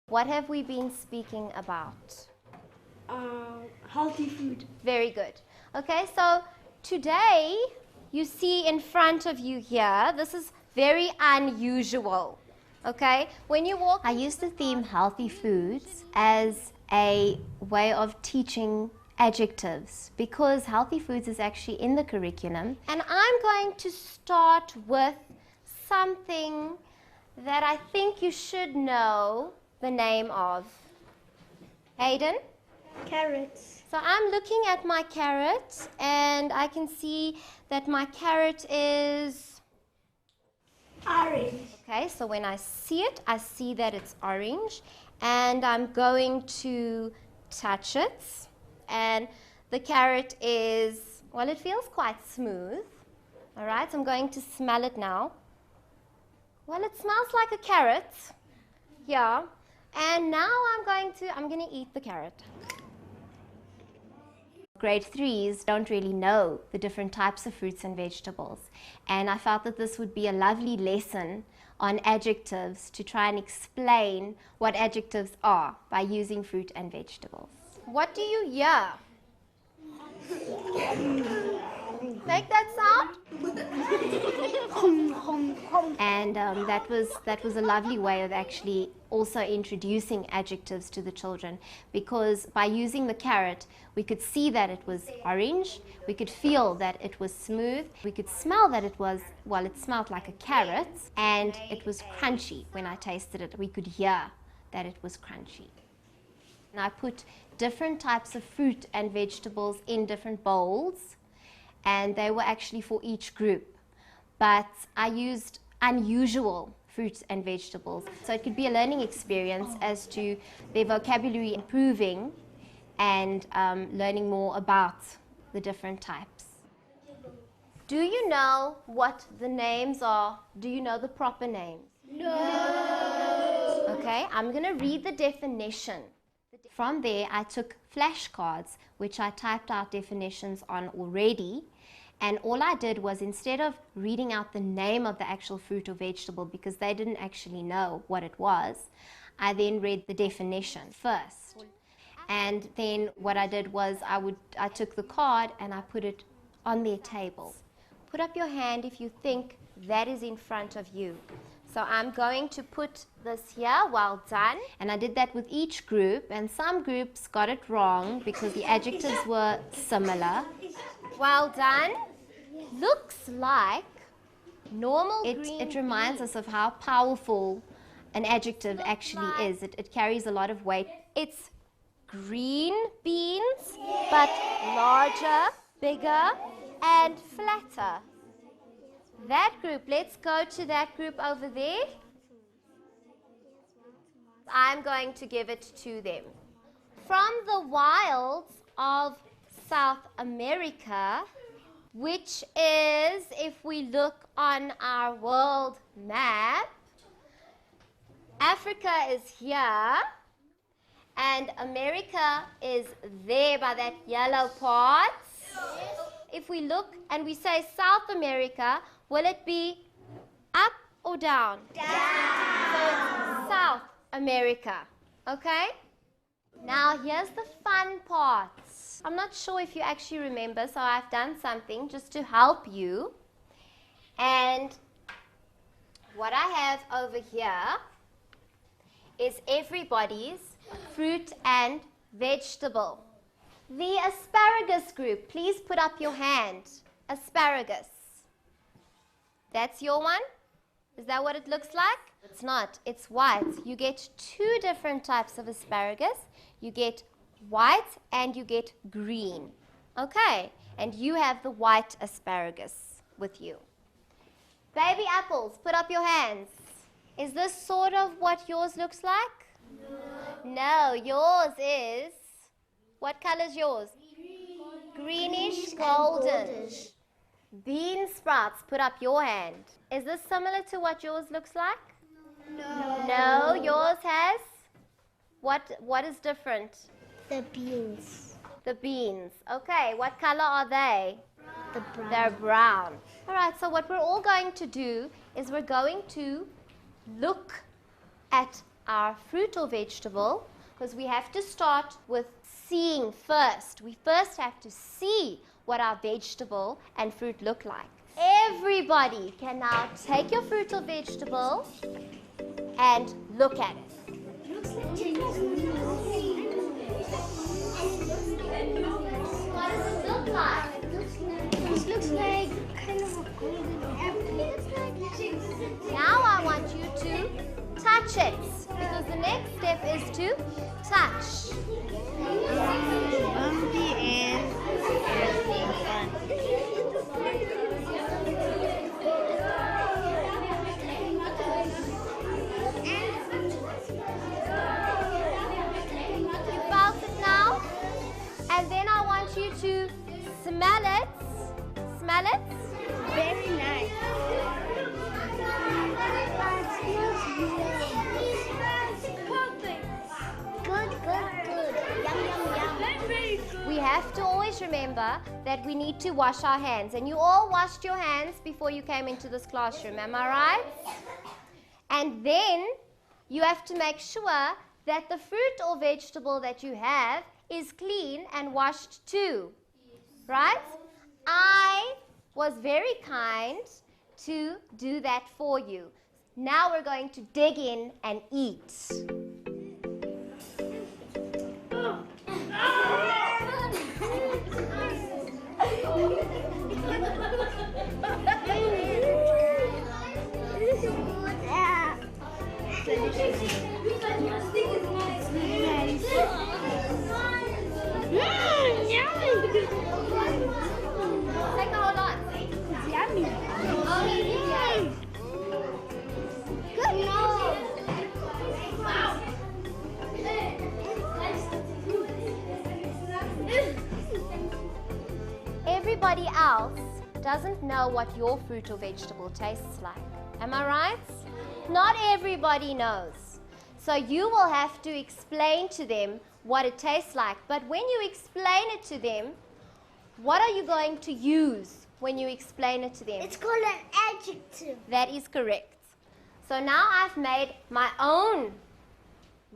What have we been speaking about? Healthy food. Very good. Okay, so today you see in front of you here, this is very unusual. Okay, when you walk, I used the theme healthy foods as a way of teaching adjectives because healthy foods is actually in the curriculum. And I'm going to start with something that I think you should know the name of. Hayden? Carrots. So I'm looking at my carrot and I can see that my carrot is Orange. okay, so when I see it, I see that it's orange and I'm going to touch it and the carrot is, well, it feels quite smooth. All right, so I'm going to smell it now. Well, it smells like a carrot. Yeah. And now I'm going to eat the carrot. Grade 3s don't really know the different types of fruits and vegetables. And I felt that this would be a lovely lesson on adjectives to try and explain what adjectives are by using fruit and vegetables. What do you hear? Make that sound? And that was a lovely way of actually also introducing adjectives to the children, because by using the carrot we could see that it was orange, we could feel that it was smooth, we could smell that it was, well, it smelled like a carrot, and it was crunchy. When I tasted it, we could hear that it was crunchy. And I put different types of fruit and vegetables in different bowls, and they were actually for each group. But I used unusual fruits and vegetables. So it could be a learning experience as to their vocabulary improving and learning more about the different types. Do you know what the names are? Do you know the proper names? No. Okay, I'm going to read the definition. From there, I took flashcards, which I typed out definitions on already. And all I did was, instead of reading out the name of the actual fruit or vegetable, because they didn't actually know what it was, I then read the definition first. And then what I did was I took the card and I put it on their table. Put up your hand if you think that is in front of you. So I'm going to put this here, well done. And I did that with each group, and some groups got it wrong because the adjectives were similar. Well done. Looks like normal green. It reminds us of how powerful an adjective actually is. It carries a lot of weight. It's green beans, but larger, bigger, and flatter. That group, let's go to that group over there. I'm going to give it to them. From the wilds of South America, which is, if we look on our world map, Africa is here and America is there by that yellow part. If we look and we say South America, will it be up or down? Down. So it's South America, okay? Now here's the fun part. I'm not sure if you actually remember, so I've done something just to help you. And what I have over here is everybody's fruit and vegetable. The asparagus group, please put up your hand. Asparagus. That's your one? Is that what it looks like? It's not. It's white. You get two different types of asparagus. You get white and you get green. Okay, and you have the white asparagus with you. Baby apples, put up your hands. Is this sort of what yours looks like? No, yours is, what color is yours? Greenish golden. Bean sprouts, put up your hand. Is this similar to what yours looks like? No, yours has? What is different? The beans. The beans. Okay, what color are they? The brown. They're brown. All right, so what we're all going to do is we're going to look at our fruit or vegetable, because we have to start with seeing first. We first have to see what our vegetable and fruit look like. Everybody can now take your fruit or vegetable and look at it. What does it look like? This looks like kind of a golden apple. Now I want you to touch it, because the next step is to touch. Bumpy and fun. You felt it now? And then I want you to smell it. Smell it. Very nice. Good. Yum, yum, yum. We have to always remember that we need to wash our hands. And you all washed your hands before you came into this classroom, am I right? And then you have to make sure that the fruit or vegetable that you have is clean and washed too. Right? I was very kind to do that for you. Now we're going to dig in and eat. Take a whole lot. Yummy. Good. Everybody else doesn't know what your fruit or vegetable tastes like. Am I right? Not everybody knows. So you will have to explain to them what it tastes like. But when you explain it to them, what are you going to use when you explain it to them? It's called an adjective. That is correct. So now I've made my own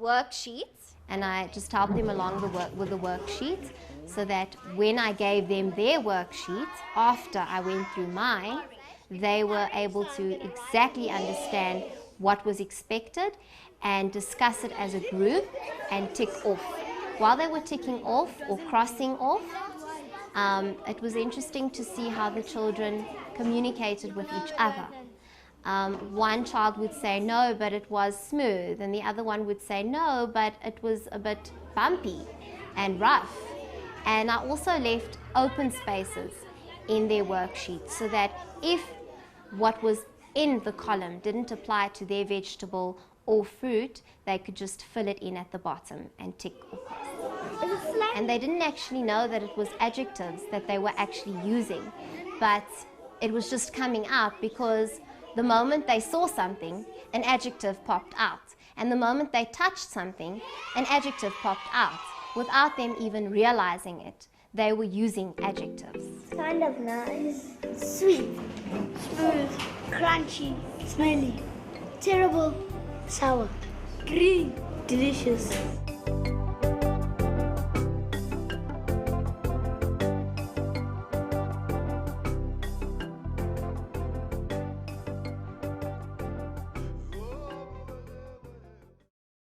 worksheets, and I just helped them along with the worksheets, so that when I gave them their worksheets, after I went through mine, they were able to exactly understand what was expected and discuss it as a group and tick off. While they were ticking off or crossing off, it was interesting to see how the children communicated with each other. One child would say no, but it was smooth, and the other one would say no, but it was a bit bumpy and rough. And I also left open spaces in their worksheets so that if what was in the column didn't apply to their vegetable or fruit, they could just fill it in at the bottom and tick or cross. And they didn't actually know that it was adjectives that they were actually using, but it was just coming out because the moment they saw something, an adjective popped out. And the moment they touched something, an adjective popped out. Without them even realizing it, they were using adjectives. Kind of nice. Sweet. Smooth. Crunchy. Smelly. Terrible. Sour. Green. Delicious.